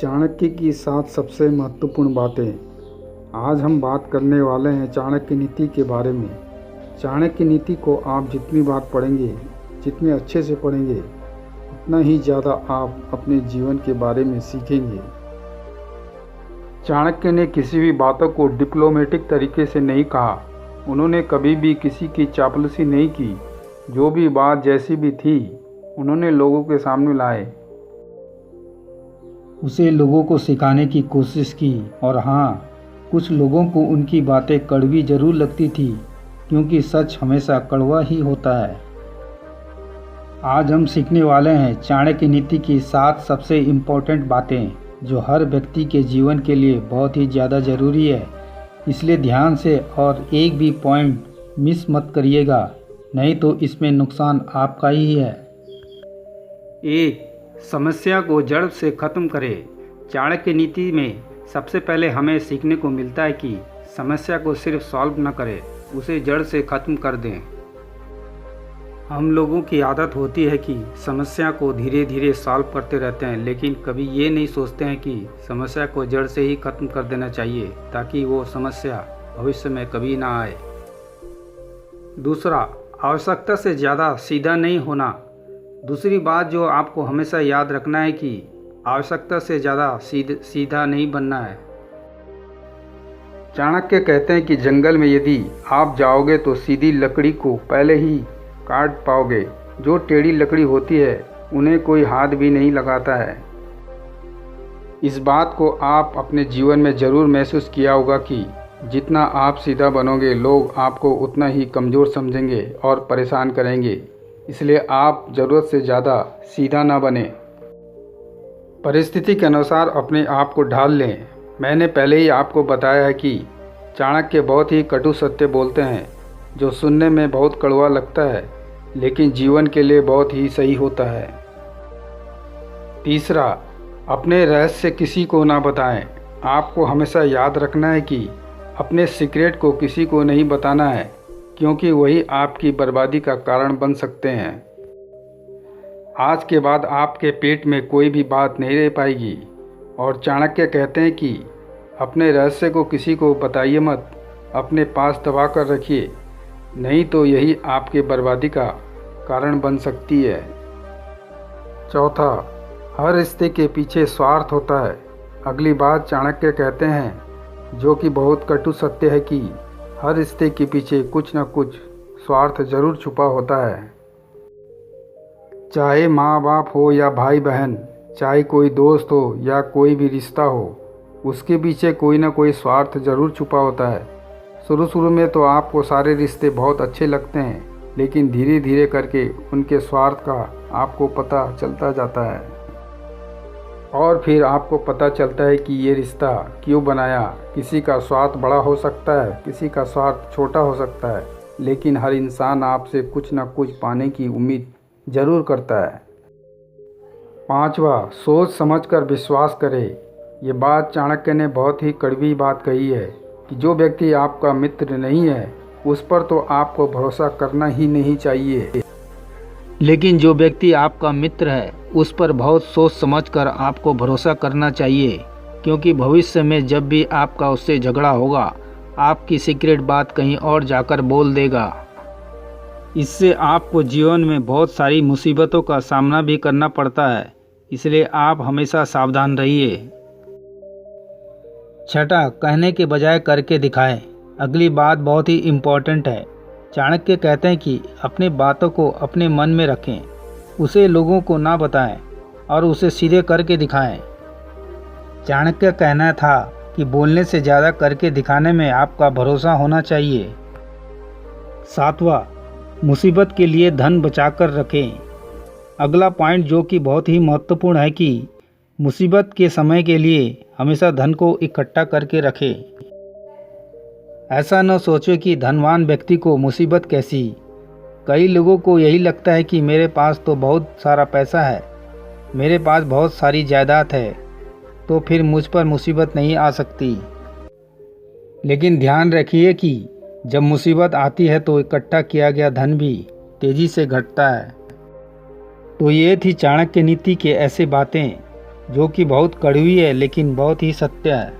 चाणक्य की 7 सबसे महत्वपूर्ण बातें। आज हम बात करने वाले हैं चाणक्य नीति के बारे में। चाणक्य नीति को आप जितनी बार पढ़ेंगे, जितने अच्छे से पढ़ेंगे, उतना ही ज़्यादा आप अपने जीवन के बारे में सीखेंगे। चाणक्य ने किसी भी बातों को डिप्लोमेटिक तरीके से नहीं कहा। उन्होंने कभी भी किसी की चापलूसी नहीं की। जो भी बात जैसी भी थी, उन्होंने लोगों के सामने लाए, उसे लोगों को सिखाने की कोशिश की। और हाँ, कुछ लोगों को उनकी बातें कड़वी ज़रूर लगती थी, क्योंकि सच हमेशा कड़वा ही होता है। आज हम सीखने वाले हैं चाणक्य नीति की 7 सबसे इम्पोर्टेंट बातें, जो हर व्यक्ति के जीवन के लिए बहुत ही ज़्यादा ज़रूरी है। इसलिए ध्यान से और एक भी पॉइंट मिस मत करिएगा, नहीं तो इसमें नुकसान आपका ही है। 1. समस्या को जड़ से ख़त्म करें। चाणक्य नीति में सबसे पहले हमें सीखने को मिलता है कि समस्या को सिर्फ सॉल्व न करें, उसे जड़ से ख़त्म कर दें। हम लोगों की आदत होती है कि समस्या को धीरे धीरे सॉल्व करते रहते हैं, लेकिन कभी ये नहीं सोचते हैं कि समस्या को जड़ से ही ख़त्म कर देना चाहिए, ताकि वो समस्या भविष्य में कभी ना आए। दूसरा, आवश्यकता से ज़्यादा सीधा नहीं होना। दूसरी बात जो आपको हमेशा याद रखना है कि आवश्यकता से ज़्यादा सीधा नहीं बनना है। चाणक्य कहते हैं कि जंगल में यदि आप जाओगे तो सीधी लकड़ी को पहले ही काट पाओगे। जो टेढ़ी लकड़ी होती है, उन्हें कोई हाथ भी नहीं लगाता है। इस बात को आप अपने जीवन में ज़रूर महसूस किया होगा कि जितना आप सीधा बनोगे, लोग आपको उतना ही कमज़ोर समझेंगे और परेशान करेंगे। इसलिए आप ज़रूरत से ज़्यादा सीधा ना बने। परिस्थिति के अनुसार अपने आप को ढाल लें। मैंने पहले ही आपको बताया है कि चाणक्य बहुत ही कटु सत्य बोलते हैं, जो सुनने में बहुत कड़वा लगता है, लेकिन जीवन के लिए बहुत ही सही होता है। तीसरा, अपने रहस्य किसी को ना बताएं। आपको हमेशा याद रखना है कि अपने सीक्रेट को किसी को नहीं बताना है, क्योंकि वही आपकी बर्बादी का कारण बन सकते हैं। आज के बाद आपके पेट में कोई भी बात नहीं रह पाएगी। और चाणक्य कहते हैं कि अपने रहस्य को किसी को बताइए मत, अपने पास दबा कर रखिए, नहीं तो यही आपके बर्बादी का कारण बन सकती है। चौथा, हर रिश्ते के पीछे स्वार्थ होता है। अगली बात चाणक्य कहते हैं, जो कि बहुत कटु सत्य है, कि हर रिश्ते के पीछे कुछ न कुछ स्वार्थ जरूर छुपा होता है। चाहे माँ बाप हो या भाई बहन, चाहे कोई दोस्त हो या कोई भी रिश्ता हो, उसके पीछे कोई ना कोई स्वार्थ जरूर छुपा होता है। शुरू में तो आपको सारे रिश्ते बहुत अच्छे लगते हैं, लेकिन धीरे धीरे करके उनके स्वार्थ का आपको पता चलता जाता है। और फिर आपको पता चलता है कि ये रिश्ता क्यों बनाया। किसी का स्वार्थ बड़ा हो सकता है, किसी का स्वार्थ छोटा हो सकता है, लेकिन हर इंसान आपसे कुछ न कुछ पाने की उम्मीद ज़रूर करता है। पांचवा, सोच समझकर विश्वास करें। ये बात चाणक्य ने बहुत ही कड़वी बात कही है कि जो व्यक्ति आपका मित्र नहीं है, उस पर तो आपको भरोसा करना ही नहीं चाहिए, लेकिन जो व्यक्ति आपका मित्र है, उस पर बहुत सोच समझकर आपको भरोसा करना चाहिए, क्योंकि भविष्य में जब भी आपका उससे झगड़ा होगा, आपकी सीक्रेट बात कहीं और जाकर बोल देगा। इससे आपको जीवन में बहुत सारी मुसीबतों का सामना भी करना पड़ता है, इसलिए आप हमेशा सावधान रहिए। छठा, कहने के बजाय करके दिखाएं। अगली बात बहुत ही इम्पोर्टेंट है। चाणक्य कहते हैं कि अपनी बातों को अपने मन में रखें, उसे लोगों को ना बताएं और उसे सीधे करके दिखाएं। चाणक्य का कहना था कि बोलने से ज़्यादा करके दिखाने में आपका भरोसा होना चाहिए। सातवां, मुसीबत के लिए धन बचाकर रखें। अगला पॉइंट जो कि बहुत ही महत्वपूर्ण है कि मुसीबत के समय के लिए हमेशा धन को इकट्ठा करके रखें। ऐसा न सोचो कि धनवान व्यक्ति को मुसीबत कैसी। कई लोगों को यही लगता है कि मेरे पास तो बहुत सारा पैसा है, मेरे पास बहुत सारी जायदाद है, तो फिर मुझ पर मुसीबत नहीं आ सकती। लेकिन ध्यान रखिए कि जब मुसीबत आती है तो इकट्ठा किया गया धन भी तेज़ी से घटता है। तो ये थी चाणक्य नीति के ऐसे बातें जो कि बहुत कड़वी है लेकिन बहुत ही सत्य है।